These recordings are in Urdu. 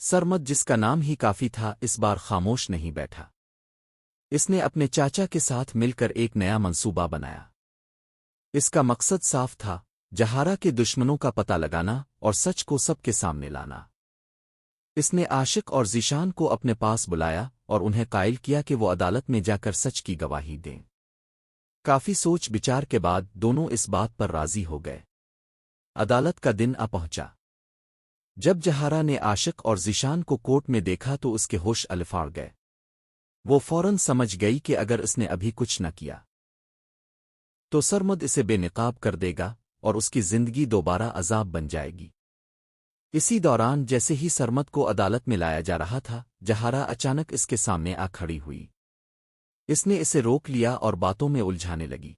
سرمد جس کا نام ہی کافی تھا اس بار خاموش نہیں بیٹھا۔ اس نے اپنے چاچا کے ساتھ مل کر ایک نیا منصوبہ بنایا۔ اس کا مقصد صاف تھا، جہارا کے دشمنوں کا پتہ لگانا اور سچ کو سب کے سامنے لانا۔ اس نے عاشق اور ذیشان کو اپنے پاس بلایا اور انہیں قائل کیا کہ وہ عدالت میں جا کر سچ کی گواہی دیں۔ کافی سوچ بچار کے بعد دونوں اس بات پر راضی ہو گئے۔ عدالت کا دن آ پہنچا۔ جب جہارا نے عاشق اور ذیشان کو کورٹ میں دیکھا تو اس کے ہوش الفاڑ گئے۔ وہ فوراً سمجھ گئی کہ اگر اس نے ابھی کچھ نہ کیا تو سرمد اسے بے نقاب کر دے گا اور اس کی زندگی دوبارہ عذاب بن جائے گی۔ اسی دوران جیسے ہی سرمد کو عدالت میں لایا جا رہا تھا، جہارا اچانک اس کے سامنے آ کھڑی ہوئی۔ اس نے اسے روک لیا اور باتوں میں الجھانے لگی۔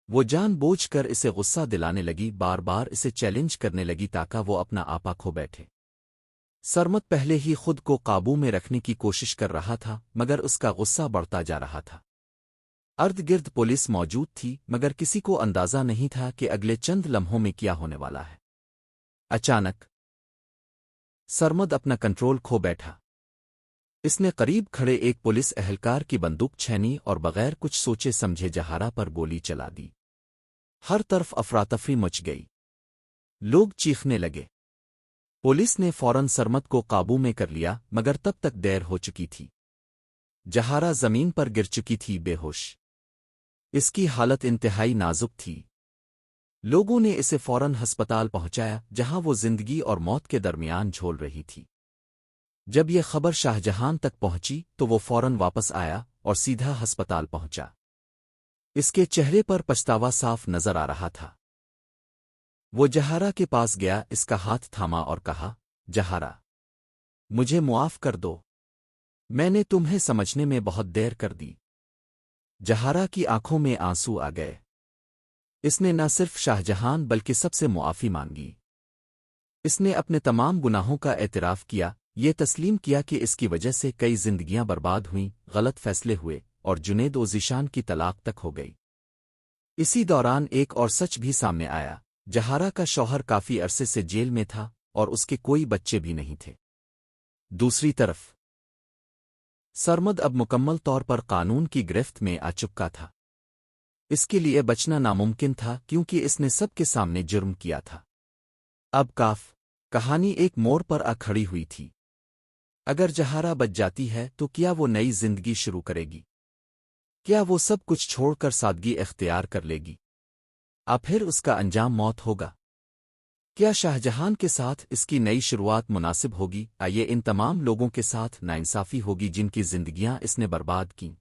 وہ جان بوجھ کر اسے غصہ دلانے لگی، بار بار اسے چیلنج کرنے لگی تاکہ وہ اپنا آپا کھو بیٹھے۔ سرمد پہلے ہی خود کو قابو میں رکھنے کی کوشش کر رہا تھا مگر اس کا غصہ بڑھتا جا رہا تھا۔ ارد گرد پولیس موجود تھی مگر کسی کو اندازہ نہیں تھا کہ اگلے چند لمحوں میں کیا ہونے والا ہے۔ اچانک سرمد اپنا کنٹرول کھو بیٹھا۔ اس نے قریب کھڑے ایک پولیس اہلکار کی بندوق چھینی اور بغیر کچھ سوچے سمجھے جہارا پر گولی چلا دی۔ ہر طرف افراتفری مچ گئی۔ لوگ چیخنے لگے۔ پولیس نے فوراً سرمد کو قابو میں کر لیا مگر تب تک دیر ہو چکی تھی۔ جہارا زمین پر گر چکی تھی بے ہوش۔ اس کی حالت انتہائی نازک تھی۔ لوگوں نے اسے فوراً ہسپتال پہنچایا جہاں وہ زندگی اور موت کے درمیان جھول رہی تھی۔ جب یہ خبر شاہجہان تک پہنچی تو وہ فوراً واپس آیا اور سیدھا ہسپتال پہنچا۔ اس کے چہرے پر پچھتاوا صاف نظر آ رہا تھا۔ وہ جہارا کے پاس گیا، اس کا ہاتھ تھاما اور کہا، جہارا، مجھے معاف کر دو، میں نے تمہیں سمجھنے میں بہت دیر کر دی۔ جہارا کی آنکھوں میں آنسو آ گئے۔ اس نے نہ صرف شاہجہان بلکہ سب سے معافی مانگی۔ اس نے اپنے تمام گناہوں کا اعتراف کیا، یہ تسلیم کیا کہ اس کی وجہ سے کئی زندگیاں برباد ہوئیں، غلط فیصلے ہوئے اور جنید و ذیشان کی طلاق تک ہو گئی۔ اسی دوران ایک اور سچ بھی سامنے آیا، جہارا کا شوہر کافی عرصے سے جیل میں تھا اور اس کے کوئی بچے بھی نہیں تھے۔ دوسری طرف سرمد اب مکمل طور پر قانون کی گرفت میں آ چکا تھا۔ اس کے لیے بچنا ناممکن تھا کیونکہ اس نے سب کے سامنے جرم کیا تھا۔ اب کہانی ایک موڑ پر آ کھڑی ہوئی تھی۔ اگر جہارا بچ جاتی ہے تو کیا وہ نئی زندگی شروع کرے گی؟ کیا وہ سب کچھ چھوڑ کر سادگی اختیار کر لے گی؟ پھر اس کا انجام موت ہوگا؟ کیا شاہجہان کے ساتھ اس کی نئی شروعات مناسب ہوگی؟ یہ ان تمام لوگوں کے ساتھ ناانصافی ہوگی جن کی زندگیاں اس نے برباد کیں؟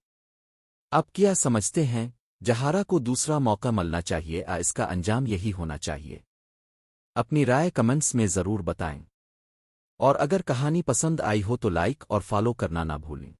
اب کیا سمجھتے ہیں؟ جہارا کو دوسرا موقع ملنا چاہیے، اس کا انجام یہی ہونا چاہیے؟ اپنی رائے کمنٹس میں ضرور بتائیں، اور اگر کہانی پسند آئی ہو تو لائک اور فالو کرنا نہ بھولیں۔